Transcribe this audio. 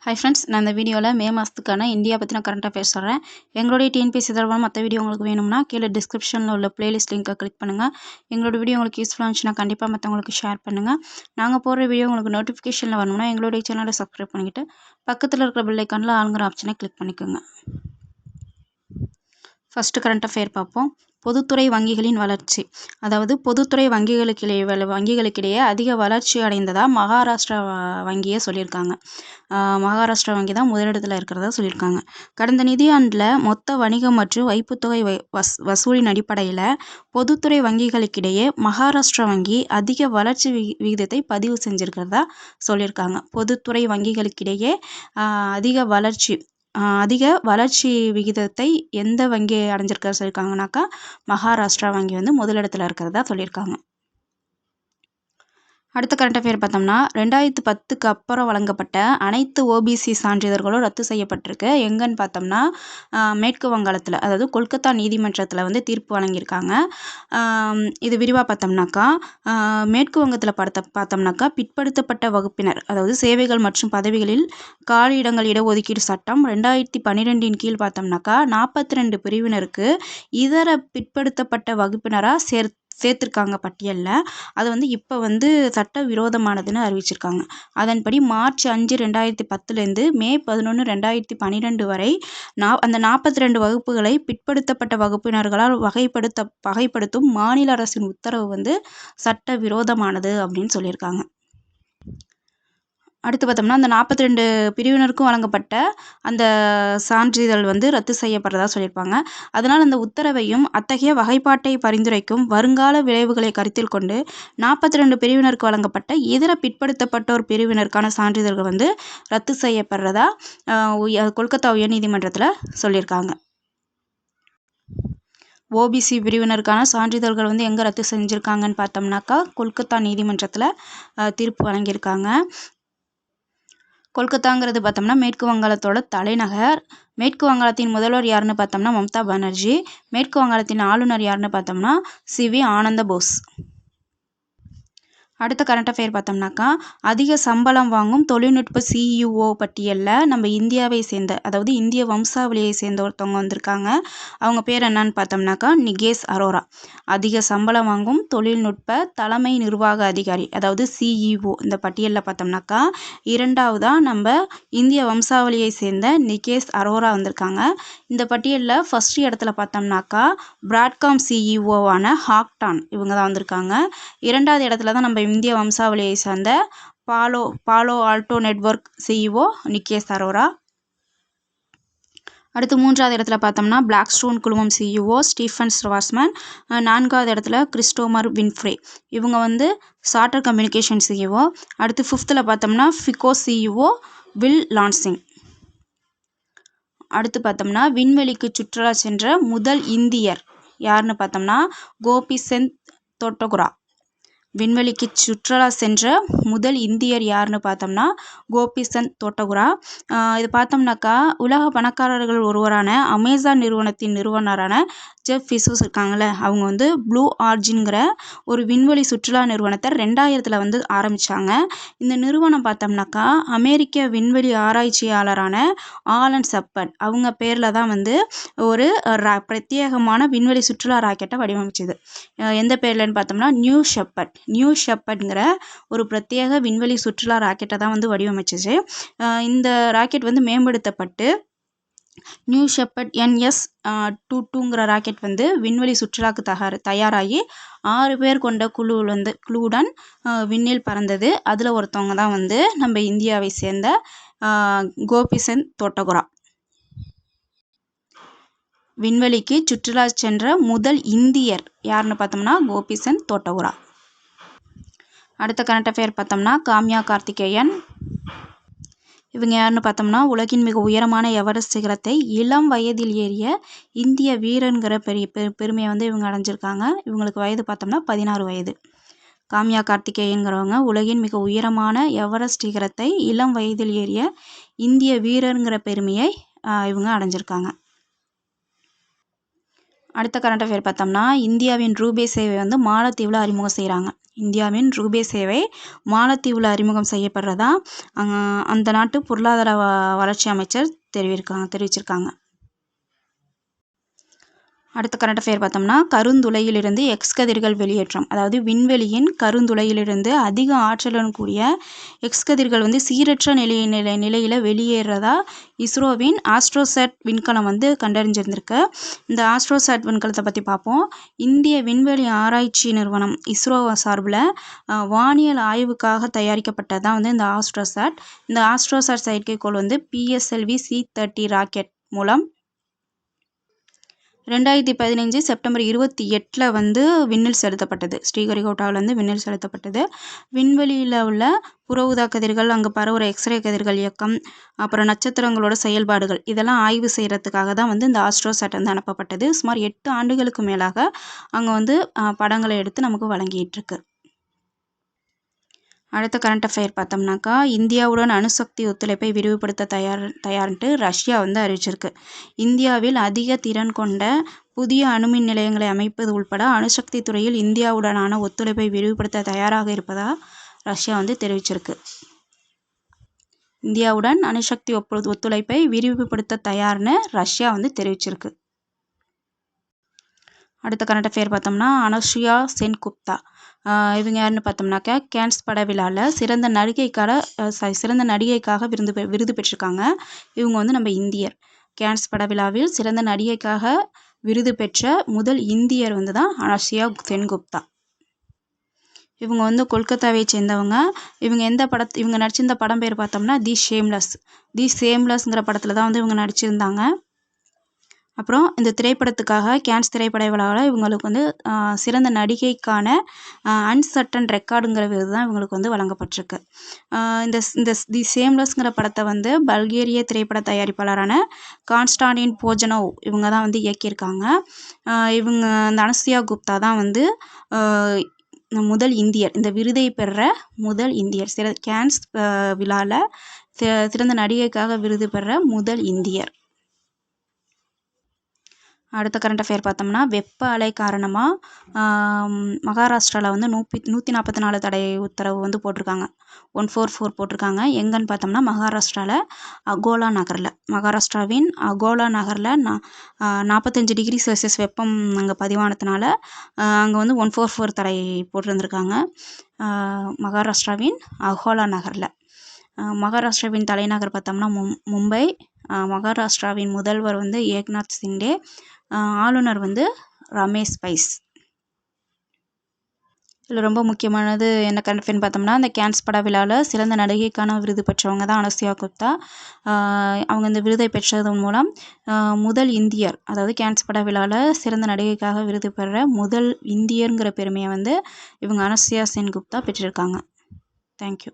Hi friends, நான் இந்த வீடியோவில் மே மாதத்துக்கான இந்தியா பற்றின கரண்ட் அஃபேர்ஸ் சொல்கிறேன். எங்களுடைய டிஎன்பிஎஸ்சி தொடர்பான மற்ற வீடியோ உங்களுக்கு வேணும்னா கீழே டிஸ்கிரிப்ஷனில் உள்ள பிளேலிஸ்ட் லிங்கை கிளிக் பண்ணுங்கள். எங்களோட வீடியோ உங்களுக்கு யூஸ்ஃபுல்லாக இருந்துச்சுன்னா கண்டிப்பாக மற்றவங்களுக்கு ஷேர் பண்ணுங்கள். நாங்கள் போடுற வீடியோ உங்களுக்கு நோட்டிஃபிகேஷனில் வரணும்னா எங்களுடைய சேனலை சப்ஸ்கிரைப் பண்ணிக்கிட்டு பக்கத்தில் இருக்கிற பெல் ஐக்கானில் ஆளுங்கிற ஆப்ஷனை கிளிக் பண்ணிக்கோங்க. ஃபஸ்ட்டு கரண்ட் அஃபேர் பார்ப்போம். பொதுத்துறை வங்கிகளின் வளர்ச்சி. அதாவது பொதுத்துறை வங்கிகளுக்கிடையே அதிக வளர்ச்சி அடைந்ததாக மகாராஷ்டிரா வங்கியை சொல்லியிருக்காங்க. மகாராஷ்டிரா வங்கி தான் முதலிடத்தில் இருக்கிறதா சொல்லியிருக்காங்க. கடந்த நிதியாண்டில் மொத்த வணிகம் மற்றும் வைப்புத்தொகை வசூலின் அடிப்படையில் பொதுத்துறை வங்கிகளுக்கிடையே மகாராஷ்டிரா வங்கி அதிக வளர்ச்சி விகிதத்தை பதிவு செஞ்சுருக்கிறதா சொல்லியிருக்காங்க. பொதுத்துறை வங்கிகளுக்கிடையே அதிக வளர்ச்சி விகிதத்தை எந்த வங்கி அடைஞ்சிருக்க சொல்லியிருக்காங்கனாக்கா மகாராஷ்டிரா வங்கி முதலிடத்தில் இருக்கிறதா சொல்லியிருக்காங்க. அடுத்த கரண்ட் அஃபேர் பார்த்தோம்னா 2010க்கு அப்புறம் வழங்கப்பட்ட அனைத்து ஓபிசி சான்றிதழ்களும் ரத்து செய்யப்பட்டிருக்கு. எங்கன்னு பார்த்தோம்னா மேற்கு வங்காளத்தில், அதாவது கொல்கத்தா நீதிமன்றத்தில் தீர்ப்பு வழங்கியிருக்காங்க. இது விரிவாக பார்த்தோம்னாக்கா மேற்கு வங்கத்தில் பார்த்தோம்னாக்கா பிற்படுத்தப்பட்ட வகுப்பினர், அதாவது சேவைகள் மற்றும் பதவிகளில் காலியிடங்கள் இடஒதுக்கீடு சட்டம் 2012 கீழ் பார்த்தோம்னாக்கா 42 பிரிவினருக்கு இதர பிற்படுத்தப்பட்ட வகுப்பினராக சேர்த்துருக்காங்க பட்டியலில். அது இப்போ சட்ட விரோதமானதுன்னு அறிவிச்சிருக்காங்க. அதன்படி மார்ச் 5, 2010 மே 11, 2012 வரை அந்த 42 வகுப்புகளை பிற்படுத்தப்பட்ட வகுப்பினர்களால் வகைப்படுத்தும் மாநில அரசின் உத்தரவு சட்ட விரோதமானது அப்படின்னு சொல்லியிருக்காங்க. அடுத்து பார்த்தோம்னா அந்த 42 பிரிவினருக்கும் வழங்கப்பட்ட அந்த சான்றிதழ் ரத்து செய்யப்படுறதா சொல்லியிருப்பாங்க. அதனால் அந்த உத்தரவையும் அத்தகைய வகைப்பாட்டை பரிந்துரைக்கும் வருங்கால விளைவுகளை கருத்தில் கொண்டு 42 பிரிவினருக்கு வழங்கப்பட்ட இதர பிற்படுத்தப்பட்டோர் பிரிவினருக்கான சான்றிதழ்கள் ரத்து செய்யப்படுறதா கொல்கத்தா உயர்நீதிமன்றத்தில் சொல்லியிருக்காங்க. ஓபிசி பிரிவினருக்கான சான்றிதழ்கள் எங்கே ரத்து செஞ்சுருக்காங்கன்னு பார்த்தோம்னாக்கா கொல்கத்தா நீதிமன்றத்தில் தீர்ப்பு வழங்கியிருக்காங்க. கொல்கத்தாங்கிறது பார்த்தோம்னா மேற்கு வங்காளத்தோட தலைநகர். மேற்கு வங்காளத்தின் முதல்வர் யாருன்னு பார்த்தோம்னா மம்தா பானர்ஜி. மேற்கு வங்காளத்தின் ஆளுநர் யாருன்னு பார்த்தோம்னா சிவி ஆனந்த போஸ். அடுத்த கரண்ட் அஃபேர் பார்த்தோம்னாக்கா அதிக சம்பளம் வாங்கும் தொழில்நுட்ப சிஇஓ பட்டியலில் நம்ம இந்தியாவை சேர்ந்த, அதாவது இந்திய வம்சாவளியை சேர்ந்த ஒருத்தவங்க வந்திருக்காங்க. அவங்க பேர் என்னன்னு பார்த்தோம்னாக்கா நிகேஷ் அரோரா. அதிக சம்பளம் வாங்கும் தொழில்நுட்ப தலைமை நிர்வாக அதிகாரி, அதாவது சிஇஓ. இந்த பட்டியலில் பார்த்தோம்னாக்கா இரண்டாவதாக நம்ம இந்திய வம்சாவளியை சேர்ந்த நிகேஷ் அரோரா வந்திருக்காங்க. இந்த பட்டியலில் ஃபர்ஸ்ட் இடத்துல பார்த்தோம்னாக்கா பிராட்காம் சிஇஓவான ஹாக்டான் இவங்க தான் வந்திருக்காங்க. இரண்டாவது இடத்துல தான் நம்ம இந்திய வம்சாவளியை சார்ந்த Palo Alto network CEO Nikesh Arora. அடுத்து மூன்றாவது இடத்துல பார்த்தோம்னா பிளாக் ஸ்டோன் குழுமம் சிஇஓ ஸ்டீஃபன் ஸ்வார்ட்ஸ்மேன். நான்காவது இடத்துல கிறிஸ்டோபர் வின்ஃப்ரே, இவங்க சார்ட்டர் கம்யூனிகேஷன் சிஇஓ. அடுத்து ஃபிஃப்த்தில் பார்த்தோம்னா ஃபிகோ சிஇஓ வில் லான்சிங். அடுத்து பார்த்தோம்னா விண்வெளிக்கு சுற்றுலா சென்ற முதல் இந்தியர் யாருன்னு பார்த்தோம்னா கோபிசந்த் தோட்டகுரா. விண்வெளிக்கு சுற்றுலா சென்ற முதல் இந்தியர் யாருன்னு பார்த்தோம்னா கோபிசந்த் தோட்டகுரா. இது பார்த்தோம்னாக்கா உலக பணக்காரர்கள் ஒருவரான அமேசான் நிறுவனத்தின் நிறுவனரான ஜெஃப் பெசோஸ் இருக்காங்கள்ல, அவங்க ப்ளூ ஆரிஜின்ங்கிற ஒரு விண்வெளி சுற்றுலா நிறுவனத்தை 2000 ஆரம்பித்தாங்க. இந்த நிறுவனம் பார்த்தோம்னாக்கா அமெரிக்க விண்வெளி ஆராய்ச்சியாளரான ஆலன் ஷெப்பர்ட் அவங்க பேரில் தான் ஒரு பிரத்யேகமான விண்வெளி சுற்றுலா ராக்கெட்டை வடிவமைச்சது. எந்த பேர்லன்னு பார்த்தோம்னா நியூ ஷெப்பர்ட்ங்கிற ஒரு பிரத்யேக விண்வெளி சுற்றுலா ராக்கெட்டை தான் வடிவமைச்சிச்சு. இந்த ராக்கெட் மேம்படுத்தப்பட்டு நியூ ஷெப்பர்ட் NS-22ங்கிற ராக்கெட் விண்வெளி சுற்றுலாக்கு தயாராகி 6 பேர் கொண்ட குழுவுடன் விண்ணில் பறந்தது. அதில் ஒருத்தவங்க தான் நம்ம இந்தியாவை சேர்ந்த கோபிசந்த் தோட்டகுரா. விண்வெளிக்கு சுற்றுலா சென்ற முதல் இந்தியர் யாருன்னு பார்த்தோம்னா கோபிசந்த் தோட்டகுரா. அடுத்த கரண்ட் அஃபேர் பார்த்தோம்னா காம்யா கார்த்திகேயன். இவங்க யாருன்னு பார்த்தோம்னா உலகின் மிக உயரமான எவரெஸ்ட் சிகரத்தை இளம் வயதில் ஏறிய இந்திய வீரன்கிற பெருமையை இவங்க அடைஞ்சிருக்காங்க. இவங்களுக்கு வயது பார்த்தோம்னா 16 வயது. காம்யா கார்த்திகேயன்கிறவங்க உலகின் மிக உயரமான எவரெஸ்ட் சிகரத்தை இளம் வயதில் ஏறிய இந்திய வீரருங்கிற பெருமையை இவங்க அடைஞ்சிருக்காங்க. அடுத்த கரண்ட் அஃபேர் பார்த்தோம்னா இந்தியாவின் ரூபே சேவை மாலத்தீவில் அறிமுகம் செய்கிறாங்க. இந்தியாவின் ரூபே சேவை மாலத்தீவில் அறிமுகம் செய்யப்படுறதா அந்த நாட்டு பொருளாதார வளர்ச்சி அமைச்சர் தெரிவிச்சிருக்காங்க. அடுத்த கரண்ட் அஃபேர் பார்த்தோம்னா கருந்துளையிலிருந்து எக்ஸ் கதிர்கள் வெளியேற்றம். அதாவது விண்வெளியின் கருந்துளையிலிருந்து அதிக ஆற்றலுடன் கூடிய எக்ஸ் கதிர்கள் சீரற்ற நிலையில் வெளியேறதா இஸ்ரோவின் ஆஸ்ட்ரோசாட் விண்கலம் கண்டறிஞ்சிருந்திருக்கு. இந்த ஆஸ்ட்ரோசாட் விண்கலத்தை பற்றி பார்ப்போம். இந்திய விண்வெளி ஆராய்ச்சி நிறுவனம் இஸ்ரோ சார்பில் வானியல் ஆய்வுக்காக தயாரிக்கப்பட்டதான் இந்த ஆஸ்ட்ரோசாட். இந்த ஆஸ்ட்ரோசாட் செயற்கைக்கோள் PSLV C-30 ராக்கெட் மூலம் 2015 செப்டம்பர் 28 விண்ணில் செலுத்தப்பட்டது. ஸ்ரீஹரிகோட்டாவிலேருந்து விண்ணில் செலுத்தப்பட்டது. விண்வெளியில் உள்ள புற ஊதா கதிர்கள், அங்கே பரவுற எக்ஸ்ரே கதிர்கள் இயக்கம், அப்புறம் நட்சத்திரங்களோட செயல்பாடுகள் இதெல்லாம் ஆய்வு செய்கிறதுக்காக தான் இந்த ஆஸ்ட்ரோசாட் அனுப்பப்பட்டது. சுமார் 8 ஆண்டுகளுக்கு மேலாக அங்கே படங்களை எடுத்து நமக்கு வழங்கிட்டு இருக்கு. அடுத்த கரண்ட் அஃபேர் பார்த்தோம்னாக்கா இந்தியாவுடன் அணுசக்தி ஒத்துழைப்பை விரிவுபடுத்த தயார்ன்ட்டு ரஷ்யா அறிவிச்சிருக்கு. இந்தியாவில் அதிக திறன் கொண்ட புதிய அணுமின் நிலையங்களை அமைப்பது உள்பட அணுசக்தி துறையில் இந்தியாவுடனான ஒத்துழைப்பை விரிவுபடுத்த தயாராக இருப்பதா ரஷ்யா தெரிவிச்சிருக்கு. இந்தியாவுடன் அணுசக்தி ஒத்துழைப்பை விரிவுபடுத்த தயார்னு ரஷ்யா தெரிவிச்சிருக்கு. அடுத்த கரண்ட் அஃபேர் பார்த்தோம்னா அனுசுயா சென்குப்தா இவங்க யாருன்னு பார்த்தோம்னாக்கா கேன்ஸ் பட விழாவில் சிறந்த நடிகைக்காக விருது பெற்றிருக்காங்க. இவங்க நம்ம இந்தியர். கேன்ஸ் பட விழாவில் சிறந்த நடிகைக்காக விருது பெற்ற முதல் இந்தியர் தான் அனுசுயா சென்குப்தா. இவங்க கொல்கத்தாவை சேர்ந்தவங்க. இவங்க நடிச்சிருந்த படம் பேர் பார்த்தோம்னா தி ஷேம்லெஸ்ங்கிற படத்தில் தான் இவங்க நடிச்சிருந்தாங்க. அப்புறம் இந்த திரைப்படத்துக்காக கேன்ஸ் திரைப்பட விழாவில் இவங்களுக்கு சிறந்த நடிகைக்கான அன்சர்டன் ரெக்கார்டுங்கிற விருது தான் இவங்களுக்கு வழங்கப்பட்டிருக்கு. இந்த தி ஷேம்லெஸ்ங்கிற படத்தை பல்கேரிய திரைப்பட தயாரிப்பாளரான கான்ஸ்டாண்டின் போஜனோவ் இவங்க தான் இயக்கியிருக்காங்க. இவங்க இந்த அனுசுயா குப்தா தான் முதல் இந்தியர், இந்த விருதை பெற முதல் இந்தியர். கேன்ஸ் விழாவில் சிறந்த நடிகைக்காக விருது பெற முதல் இந்தியர். அடுத்த கரண்ட் அஃபேர் பார்த்தோம்னா வெப்ப அலை காரணமாக மகாராஷ்டிராவில் 144 தடை உத்தரவு போட்டிருக்காங்க. 144 போட்டிருக்காங்க. எங்கன்னு பார்த்தோம்னா மகாராஷ்டிராவில் அகோலா நகரில். மகாராஷ்டிராவின் அகோலா நகரில் 45 டிகிரி செல்சியஸ் வெப்பம் அங்கே பதிவானதுனால அங்கே 144 தடை போட்டிருந்துருக்காங்க. மகாராஷ்டிராவின் அகோலா நகரில். மகாராஷ்டிராவின் தலைநகர் பார்த்தோம்னா மும்பை. மகாராஷ்டிராவின் முதல்வர் ஏக்நாத் சிண்டே. ஆளுநர் ரமேஷ் பைஸ். இதில் ரொம்ப முக்கியமானது என்ன கன்ஃபர்ம் பார்த்தோம்னா இந்த கேன்ஸ் பட விழாவில் சிறந்த நடிகைக்கான விருது பெற்றவங்க தான் அனுசுயா குப்தா. அவங்க இந்த விருதை பெற்றதன் மூலம் முதல் இந்தியர், அதாவது கேன்ஸ் பட விழாவில் சிறந்த நடிகைக்காக விருது பெற முதல் இந்தியருங்கிற பெருமையை இவங்க அனுசுயா சென்குப்தா பெற்றிருக்காங்க. தேங்க்யூ.